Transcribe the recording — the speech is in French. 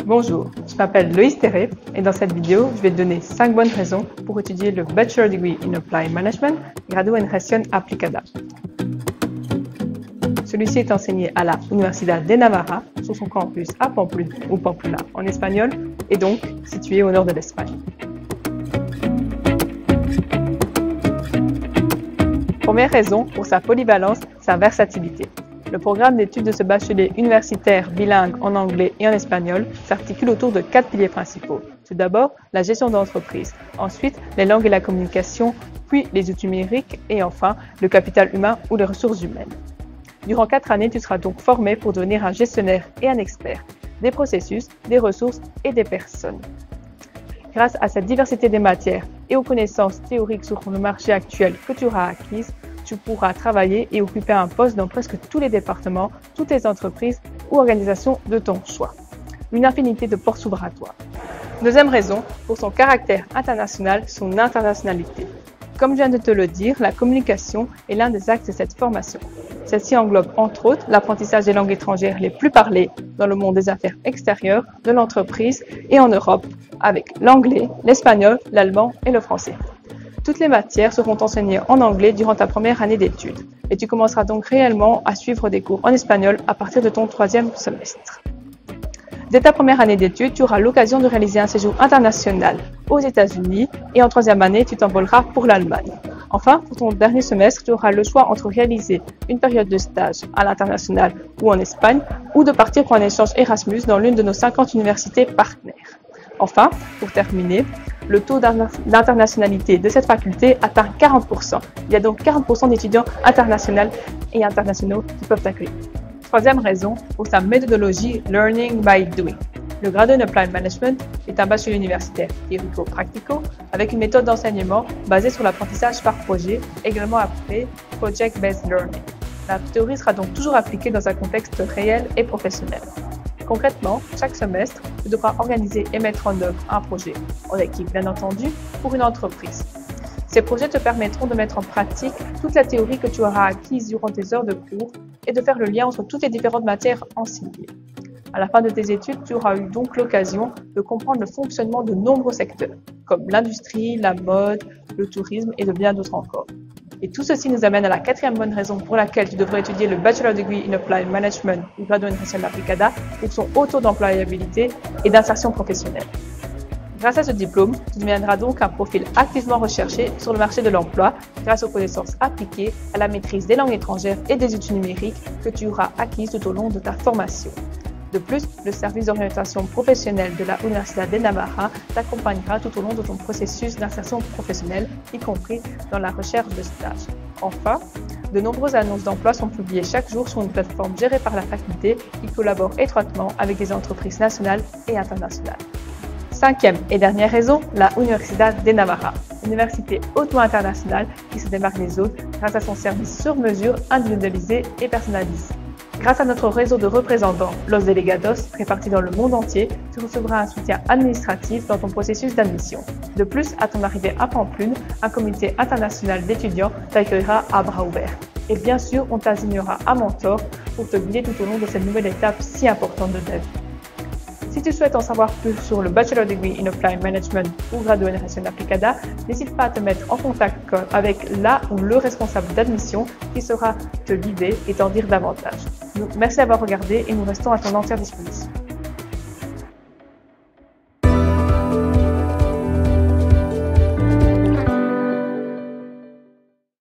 Bonjour, je m'appelle Loïs Terré et dans cette vidéo, je vais te donner 5 bonnes raisons pour étudier le Bachelor Degree in Applied Management, Grado en Gestión Aplicada. Celui-ci est enseigné à la Universidad de Navarra, sur son campus à Pamplune ou Pamplona en espagnol, et donc situé au nord de l'Espagne. Première raison pour sa polyvalence, sa versatilité. Le programme d'études de ce bachelier universitaire bilingue en anglais et en espagnol s'articule autour de 4 piliers principaux. Tout d'abord, la gestion d'entreprise, ensuite les langues et la communication, puis les outils numériques et enfin le capital humain ou les ressources humaines. Durant 4 années, tu seras donc formé pour devenir un gestionnaire et un expert des processus, des ressources et des personnes. Grâce à cette diversité des matières et aux connaissances théoriques sur le marché actuel que tu auras acquises, tu pourras travailler et occuper un poste dans presque tous les départements, toutes les entreprises ou organisations de ton choix. Une infinité de portes s'ouvrent à toi. Deuxième raison, pour son caractère international, son internationalité. Comme je viens de te le dire, la communication est l'un des axes de cette formation. Celle-ci englobe entre autres l'apprentissage des langues étrangères les plus parlées dans le monde des affaires extérieures, de l'entreprise et en Europe, avec l'anglais, l'espagnol, l'allemand et le français. Toutes les matières seront enseignées en anglais durant ta première année d'études et tu commenceras donc réellement à suivre des cours en espagnol à partir de ton 3e semestre. Dès ta première année d'études, tu auras l'occasion de réaliser un séjour international aux États-Unis et en 3e année, tu t'envoleras pour l'Allemagne. Enfin, pour ton dernier semestre, tu auras le choix entre réaliser une période de stage à l'international ou en Espagne ou de partir pour un échange Erasmus dans l'une de nos 50 universités partenaires. Enfin, pour terminer, le taux d'internationalité de cette faculté atteint 40%. Il y a donc 40% d'étudiants internationaux et internationaux qui peuvent t'accueillir. Troisième raison, pour sa méthodologie Learning by Doing. Le Grado en Applied Management est un bachelier universitaire théorico-pratico avec une méthode d'enseignement basée sur l'apprentissage par projet, également appelé Project Based Learning. La théorie sera donc toujours appliquée dans un contexte réel et professionnel. Concrètement, chaque semestre, tu devras organiser et mettre en œuvre un projet, en équipe bien entendu, pour une entreprise. Ces projets te permettront de mettre en pratique toute la théorie que tu auras acquise durant tes heures de cours et de faire le lien entre toutes les différentes matières enseignées. À la fin de tes études, tu auras eu donc l'occasion de comprendre le fonctionnement de nombreux secteurs, comme l'industrie, la mode, le tourisme et de bien d'autres encore. Et tout ceci nous amène à la 4e bonne raison pour laquelle tu devrais étudier le Bachelor Degree in Applied Management ou Grado en Gestión Aplicada pour son haut taux d'employabilité et d'insertion professionnelle. Grâce à ce diplôme, tu deviendras donc un profil activement recherché sur le marché de l'emploi grâce aux connaissances appliquées à la maîtrise des langues étrangères et des outils numériques que tu auras acquises tout au long de ta formation. De plus, le service d'orientation professionnelle de la Universidad de Navarra t'accompagnera tout au long de ton processus d'insertion professionnelle, y compris dans la recherche de stage. Enfin, de nombreuses annonces d'emploi sont publiées chaque jour sur une plateforme gérée par la faculté qui collabore étroitement avec des entreprises nationales et internationales. 5e et dernière raison, la Universidad de Navarra, université hautement internationale qui se démarque des autres grâce à son service sur mesure, individualisé et personnalisé. Grâce à notre réseau de représentants, Los Delegados, répartis dans le monde entier, tu recevras un soutien administratif dans ton processus d'admission. De plus, à ton arrivée à Pamplune, un comité international d'étudiants t'accueillera à bras ouverts. Et bien sûr, on t'assignera un mentor pour te guider tout au long de cette nouvelle étape si importante de ta vie. Si tu souhaites en savoir plus sur le Bachelor Degree in Applied Management ou Grado en Gestión Aplicada, n'hésite pas à te mettre en contact avec la ou le responsable d'admission qui saura te guider et t'en dire davantage. Donc, merci d'avoir regardé et nous restons à ton entière disposition.